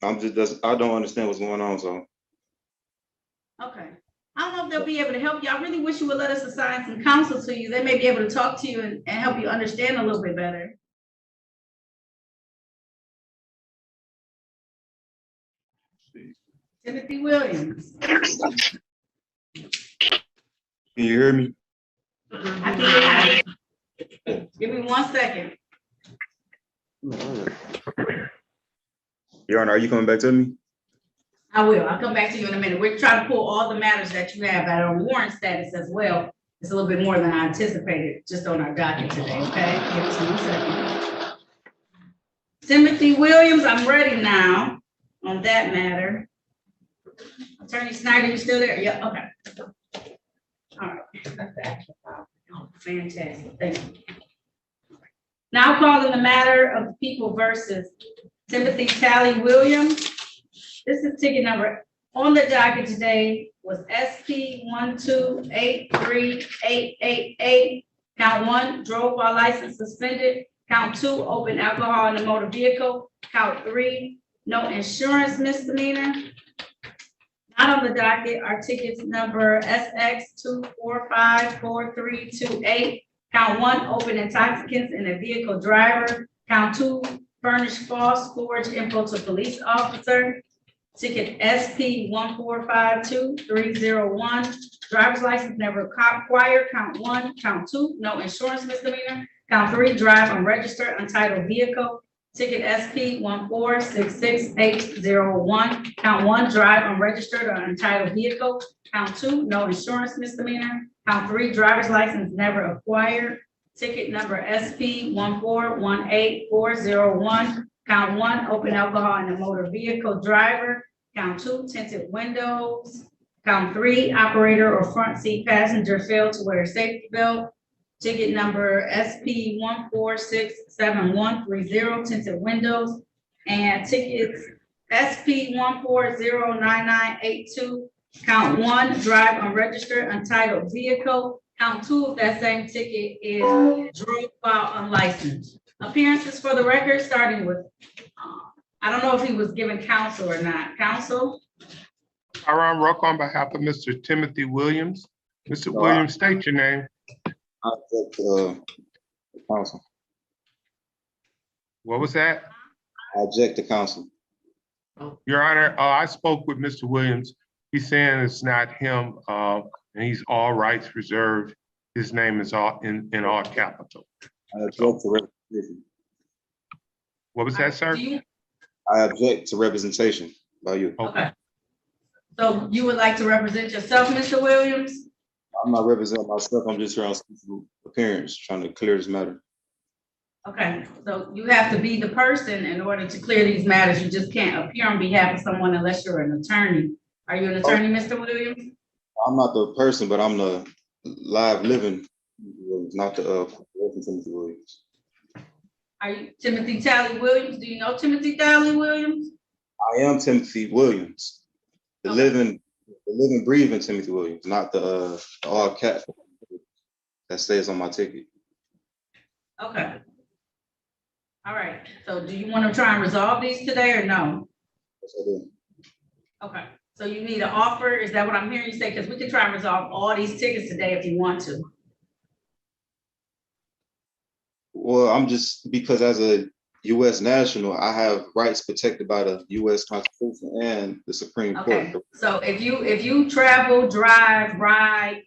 I don't understand what's going on, so. Okay. I don't know if they'll be able to help you. I really wish you would let us assign some counsel to you. They may be able to talk to you and help you understand a little bit better. Timothy Williams. Can you hear me? I can hear you. Give me 1 second. Your Honor, are you coming back to me? I will. I'll come back to you in a minute. We're trying to pull all the matters that you have that are on warrant status as well. It's a little bit more than I anticipated just on our docket today, okay? Give us 1 second. Timothy Williams, I'm ready now on that matter. Attorney Snyder, you still there? Yeah, okay. All right. Oh, fantastic. Thank you. Now calling the matter of the people versus Timothy Tally Williams. This is ticket number on the docket today was SP 1283888. Count 1, drove while license suspended. Count 2, open alcohol in a motor vehicle. Count 3, no insurance misdemeanor. Not on the docket are tickets number SX 2454328. Count 1, open intoxicants in a vehicle driver. Count 2, furnish false forged info to police officer. Ticket SP 1452301. Driver's license never acquired. Count 1. Count 2, no insurance misdemeanor. Count 3, drive unregistered untitled vehicle. Ticket SP 1466801. Count 1, drive unregistered or untitled vehicle. Count 2, no insurance misdemeanor. Count 3, driver's license never acquired. Ticket number SP 1418401. Count 1, open alcohol in a motor vehicle driver. Count 2, tinted windows. Count 3, operator or front seat passenger failed to wear a safety belt. Ticket number SP 1467130, tinted windows. And tickets SP 1409982. Count 1, drive unregistered untitled vehicle. Count 2 of that same ticket is drove while unlicensed. Appearances for the record, starting with, I don't know if he was given counsel or not. Counsel? Aaron Ruck on behalf of Mr. Timothy Williams. Mr. Williams, state your name. I object to counsel. What was that? I object to counsel. Your Honor, I spoke with Mr. Williams. He's saying it's not him, and he's all rights reserved. His name is all in all capital. I object to representation. What was that, sir? I object to representation by you. Okay. So you would like to represent yourself, Mr. Williams? I'm not representing myself. I'm just here on appearance, trying to clear this matter. Okay, so you have to be the person in order to clear these matters. You just can't appear on behalf of someone unless you're an attorney. Are you an attorney, Mr. Williams? I'm not the person, but I'm the live living, not the Timothy Williams. Are you Timothy Tally Williams? Do you know Timothy Tally Williams? I am Timothy Williams, the living, breathing Timothy Williams, not the all cat that stays on my ticket. Okay. All right. So do you want to try and resolve these today or no? Yes, I do. Okay. So you need an offer? Is that what I'm hearing you say? Because we can try and resolve all these tickets today if you want to. Well, I'm just, because as a U.S. national, I have rights protected by the U.S. Constitution and the Supreme Okay. Court. So if you travel, drive, ride,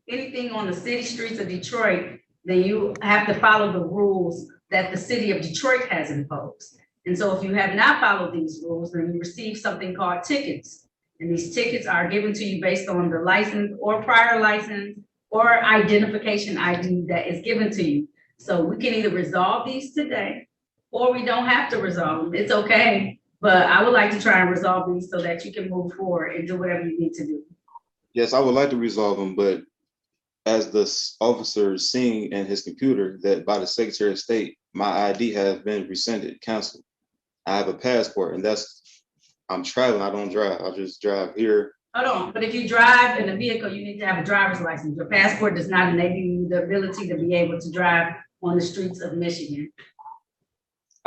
anything on the city streets of Detroit, then you have to follow the rules that the city of Detroit has imposed. And so if you have not followed these rules, then you receive something called tickets. And these tickets are given to you based on the license or prior license or identification ID that is given to you. So we can either resolve these today or we don't have to resolve them. It's okay. But I would like to try and resolve these so that you can move forward and do whatever you need to do. Yes, I would like to resolve them, but as the officer is seeing in his computer that by the Secretary of State, my ID has been rescinded, canceled. I have a passport, and I'm traveling, I don't drive. I just drive here. Hold on, but if you drive in a vehicle, you need to have a driver's license. Your passport does not enable you the ability to be able to drive on the streets of Michigan.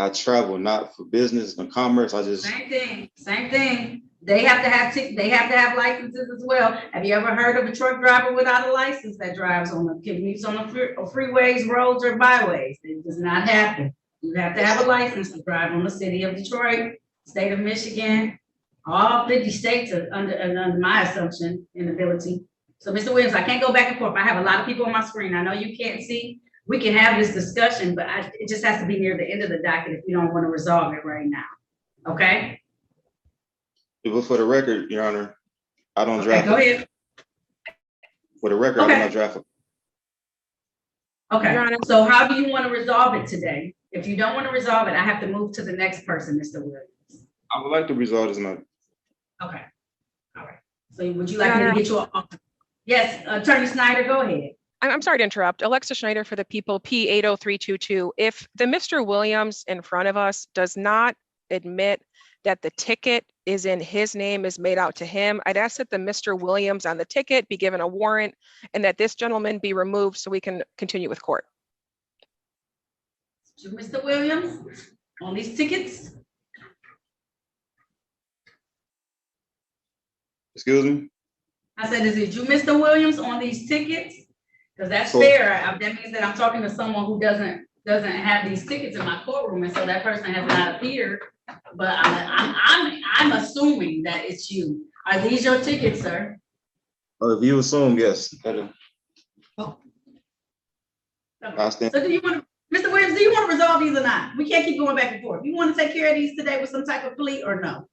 I travel not for business and commerce. I just, Same thing, same thing. They have to have they have to have licenses as well. Have you ever heard of a truck driver without a license that drives on the commutes on the freeways, roads, or byways? It does not happen. You have to have a license to drive on the city of Detroit, state of Michigan, all 50 states are under my assumption and ability. So, Mr. Williams, I can't go back and forth. I have a lot of people on my screen. I know you can't see. We can have this discussion, but it just has to be near the end of the docket if you don't want to resolve it right now. Okay? but for the record, Your Honor, I don't Okay, draft. go ahead. For the record, I Okay. do not draft. Okay, Your Honor. so how do you want to resolve it today? If you don't want to resolve it, I have to move to the next person, Mr. Williams. I would like to resolve this matter. Okay, all right. So would you like me to get you a? Yes, Attorney Snyder, go ahead. I'm sorry to interrupt. Alexa Schneider for the people, P80322. If the Mr. Williams in front of us does not admit that the ticket is in his name, is made out to him, I'd ask that the Mr. Williams on the ticket be given a warrant and that this gentleman be removed so we can continue with court. To Mr. Williams, on these tickets, Excuse me? I said, is it you, Mr. Williams, on these tickets? Because that's So- fair. That means that I'm talking to someone who doesn't have these tickets in my courtroom, and so that person has not appeared. But I'm assuming that it's you. Are these your tickets, sir? If you assume, yes. Okay. I stand. So do you want to, Mr. Williams, do you want to resolve these or not? We can't keep going back and forth. You want to take care of these today with some type of plea or no?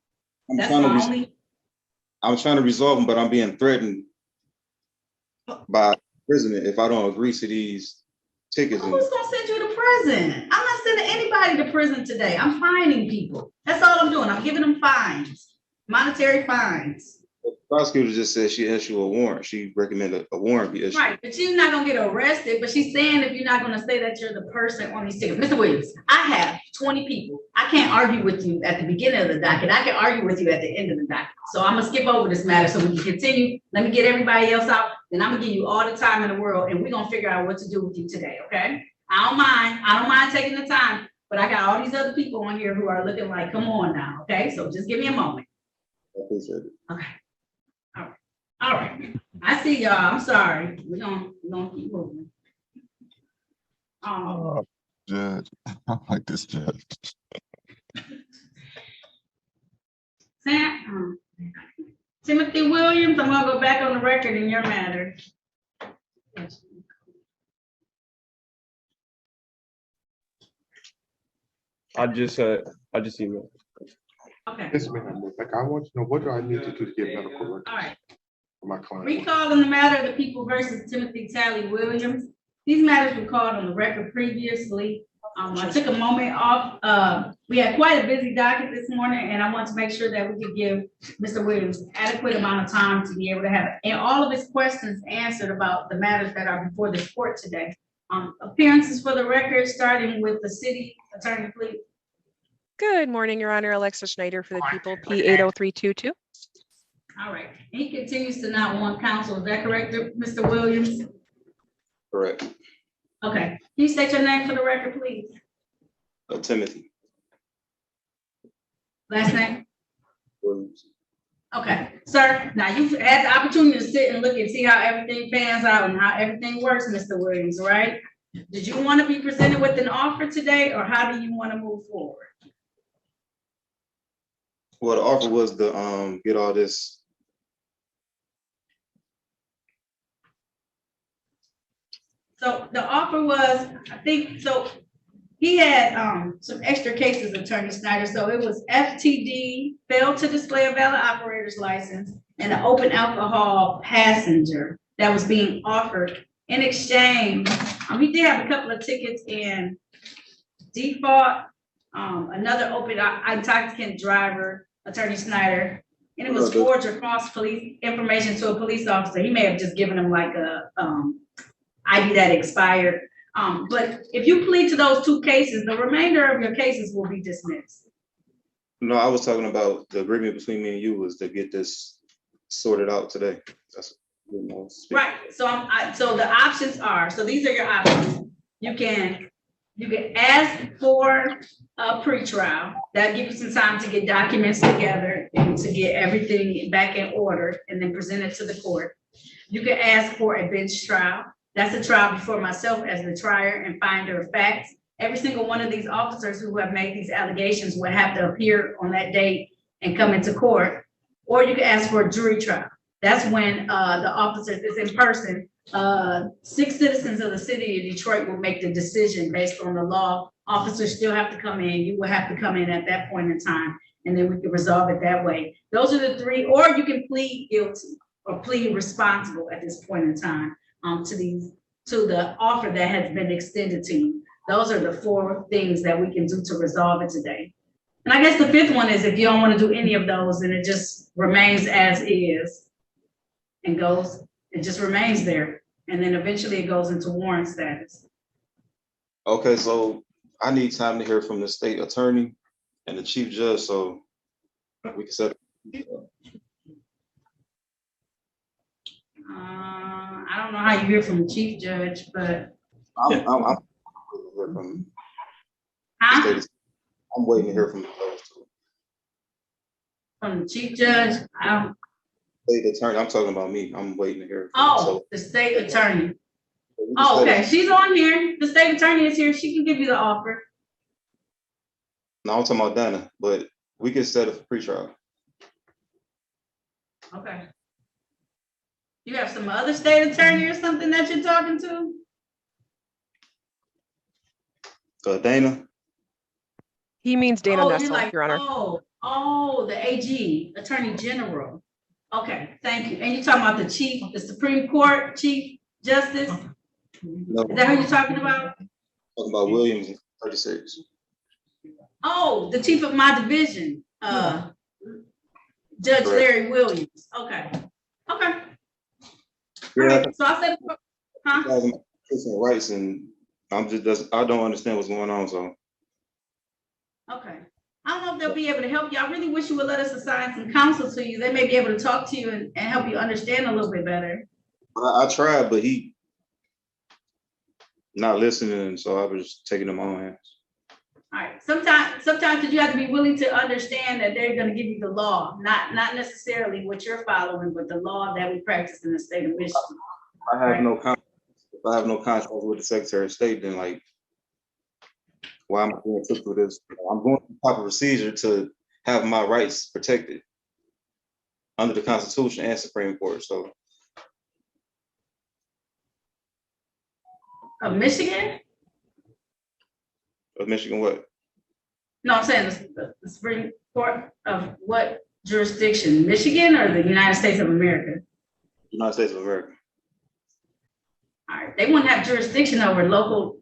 That's my only. I'm trying to resolve them, but I'm being threatened by imprisonment if I don't agree to these tickets. Who's gonna send you to prison? I'm not sending anybody to prison today. I'm fining people. That's all I'm doing. I'm giving them fines, monetary fines. The prosecutor just said she issue a warrant. She recommended a warrant be issued. Right, but she's not gonna get arrested, but she's saying if you're not gonna say that you're the person on these tickets. Mr. Williams, I have 20 people. I can't argue with you at the beginning of the docket. I can argue with you at the end of the docket. So I'm gonna skip over this matter so we can continue. Let me get everybody else out, then I'm gonna give you all the time in the world and we're gonna figure out what to do with you today, okay? I don't mind taking the time, but I got all these other people on here who are looking like, come on now, okay? So just give me a moment. I appreciate it. Okay. All right. I see y'all. I'm sorry. We're gonna keep moving. Judge, I like this judge. Timothy Williams, I'm gonna go back on the record in your matter. I just emailed. Okay, Yes, ma'am. Like, I want to know, what do I need to do to get medical records all right. for my client? Recalling the matter of the people versus Timothy Tally Williams. These matters were called on the record previously. I took a moment off. We had quite a busy docket this morning, and I want to make sure that we could give Mr. Williams adequate amount of time to be able to have and all of his questions answered about the matters that are before this court today. Appearances for the record, starting with the city attorney, please. Good morning, Your Honor. Alexa Schneider for the people, P80322. All right. He continues to not want counsel. Is that correct, Mr. Williams? Correct. Okay. Can you state your name for the record, please? Timothy Last name? Williams. Okay, sir. Now you've had the opportunity to sit and look and see how everything pans out and how everything works, Mr. Williams, right? Did you want to be presented with an offer today, or how do you want to move forward? Well, the offer was to get all this. So the offer was, I think, so he had some extra cases, Attorney Snyder. So it was FTD, failed to display a valid operator's license, and an open alcohol passenger that was being offered in exchange. He did have a couple of tickets in default, another open intoxicant driver, Attorney Snyder, and it was forged or false police information to a police officer. He may have just given him like a ID that expired. But if you plead to those two cases, the remainder of your cases will be dismissed. No, I was talking about the agreement between me and you was to get this sorted out today. That's, you know, Right, so so the options are, so these are your options. You can You can ask for a pretrial. That'll give you some time to get documents together and to get everything back in order and then present it to the court. You can ask for a bench trial. That's a trial before myself as the trier and finder of facts. Every single one of these officers who have made these allegations would have to appear on that date and come into court. Or you can ask for a jury trial. That's when the officers is in person. 6 citizens of the city of Detroit will make the decision based on the law. Officers still have to come in. You will have to come in at that point in time, and then we can resolve it that way. Those are the 3, or you can plead guilty or plead responsible at this point in time to the offer that has been extended to you. Those are the 4 things that we can do to resolve it today. And I guess the 5th one is if you don't want to do any of those, then it just remains as is and goes, it just remains there. And then eventually it goes into warrant status. Okay, so I need time to hear from the state attorney and the chief judge, so we can set. I don't know how you hear from the chief judge, but. I'm from Huh? the state. I'm waiting to hear from the judge too. From the chief judge, State attorney, I'm talking about me. I'm waiting to hear. oh, the state attorney. Oh, okay, she's on here. The state attorney is here. She can give you the offer. No, I'm talking about Dana, but we can set it for pretrial. Okay. You have some other state attorney or something that you're talking to? Dana, He means Dana Oh, you're Nessel, like, Your Honor. oh, the AG, Attorney General. Okay, thank you. And you're talking about the chief, the Supreme Court Chief Justice? no, Is that who you're talking about? talking about Williams 36. Oh, the chief of my division, Judge Correct. Larry Williams. Okay, okay. All Yeah, right, so I said, huh? rights, and I don't understand what's going on, so. Okay. I don't know if they'll be able to help you. I really wish you would let us assign some counsel to you. They may be able to talk to you and help you understand a little bit better. I tried, but he not listening, so I was taking them on hands. All right, sometimes you have to be willing to understand that they're gonna give you the law, not necessarily what you're following, but the law that we practice in the state of Michigan. I have no contract. If I have no contract with the Secretary of State, then like, why am I being took through this? I'm going through proper procedure to have my rights protected under the Constitution and Supreme Court, so. Of Michigan? Of Michigan, what? No, I'm saying the Supreme Court of what jurisdiction? Michigan or the United States of America? United States of America. All right, they wouldn't have jurisdiction over local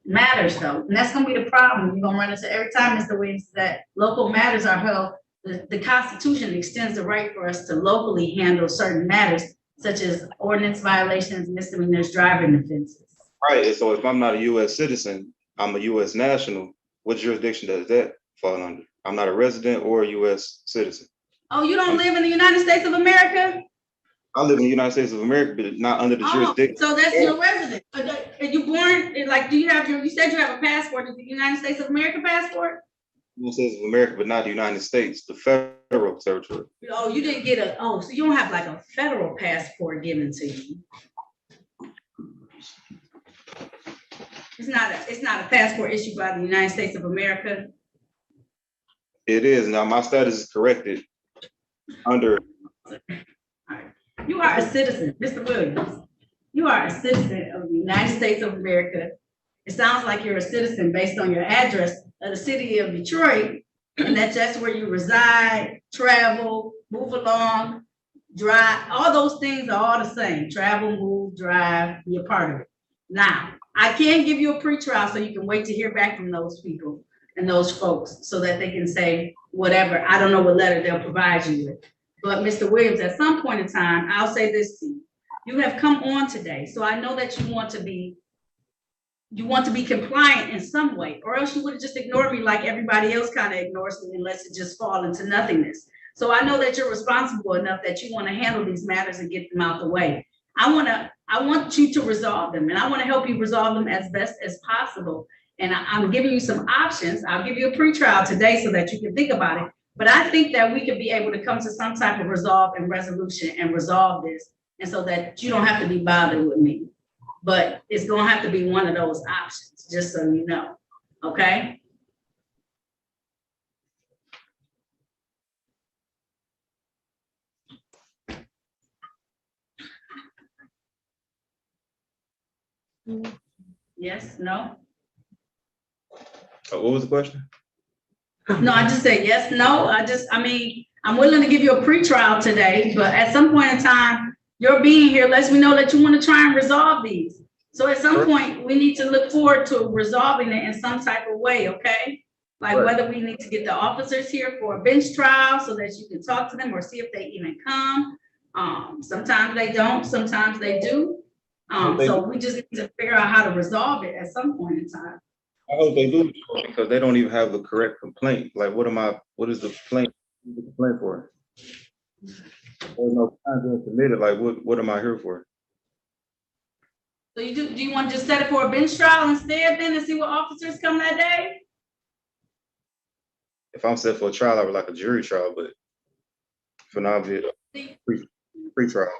matters though, and that's gonna be the problem. You're gonna run into every time, Mr. Williams, that local matters are held. The Constitution extends the right for us to locally handle certain matters, such as ordinance violations, misdemeanors, driving offenses. Right, so if I'm not a US citizen, I'm a US national, what jurisdiction does that fall under? I'm not a resident or a US citizen. Oh, you don't live in the United States of America? I live in the United States of America, but not under the Oh, jurisdiction. so that's your resident. Are you born, like, do you have you said you have a passport, is the United States of America passport? United States of America, but not the United States, the federal territory. Oh, you didn't get so you don't have like a federal passport given to you. It's not a passport issued by the United States of America. It is. Now my status is corrected under. You are a citizen, Mr. Williams. You are a citizen of the United States of America. It sounds like you're a citizen based on your address of the city of Detroit, and that's where you reside, travel, move along, drive. All those things are all the same. Travel, move, drive, be a part of it. Now, I can give you a pretrial so you can wait to hear back from those people and those folks so that they can say whatever. I don't know what letter they'll provide you with. But Mr. Williams, at some point in time, I'll say this to you. You have come on today, so I know that you want to be compliant in some way, or else you would have just ignored me like everybody else kind of ignores me and lets it just fall into nothingness. So I know that you're responsible enough that you want to handle these matters and get them out the way. I want you to resolve them, and I want to help you resolve them as best as possible. And I'm giving you some options. I'll give you a pretrial today so that you can think about it. But I think that we could be able to come to some type of resolve and resolution and resolve this. And so that you don't have to be bothered with me. But it's gonna have to be one of those options, just so you know, okay? Yes, no? What was the question? No, I just said yes, no. I mean, I'm willing to give you a pretrial today, but at some point in time, your being here lets me know that you want to try and resolve these. So at some point, we need to look forward to resolving it in some type of way, okay? Like Right. whether we need to get the officers here for a bench trial so that you can talk to them or see if they even come. Sometimes they don't, sometimes they do. So we just need to figure out how to resolve it at some point in time. I hope they do, because they don't even have the correct complaint. Like, what is the complaint for? There's no crime being committed. Like, what am I here for? So do you want to just set it for a bench trial instead then and see what officers come that day? If I'm set for a trial, I would like a jury trial, but for now, it'll be a pre-trial.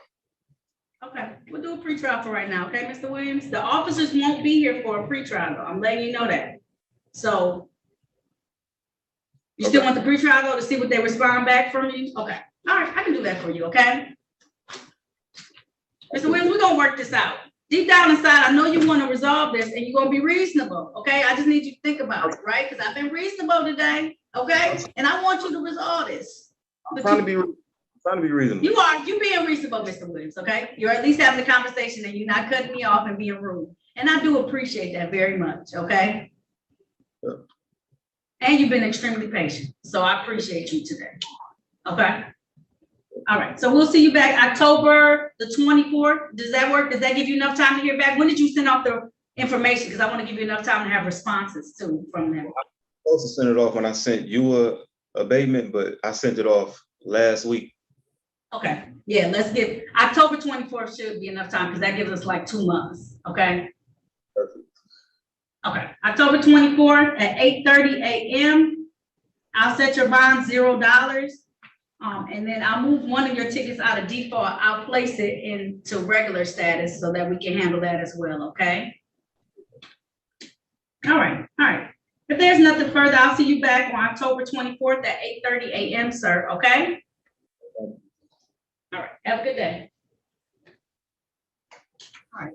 Okay, we'll do a pretrial for right now, okay, Mr. Williams? The officers won't be here for a pretrial though, I'm letting you know that. So you still Okay. want the pretrial though to see what they respond back from you? Okay, all right, I can do that for you, okay? Mr. Williams, we're gonna work this out. Deep down inside, I know you wanna resolve this and you're gonna be reasonable, okay? I just need you to think about it, right? Because I've been reasonable today, okay? And I want you to resolve this. I'm But trying to be reasonable. you being reasonable, Mr. Williams, okay? You're at least having a conversation and you're not cutting me off and being rude. And I do appreciate that very much, okay? Yeah. And you've been extremely patient, so I appreciate you today, okay? All right, so we'll see you back October the 24th. Does that work? Does that give you enough time to hear back? When did you send off the information? Because I want to give you enough time to have responses too from them. I was supposed to send it off when I sent you a abatement, but I sent it off last week. Okay, yeah, let's get, October 24th should be enough time because that gives us like 2 months, okay? Perfect. Okay, October 24th at 8:30 a.m. I'll set your bond $0. And then I'll move one of your tickets out of default. I'll place it into regular status so that we can handle that as well, okay? All right. If there's nothing further, I'll see you back on October 24th at 8:30 a.m., sir, okay? All right, have a good day. All right.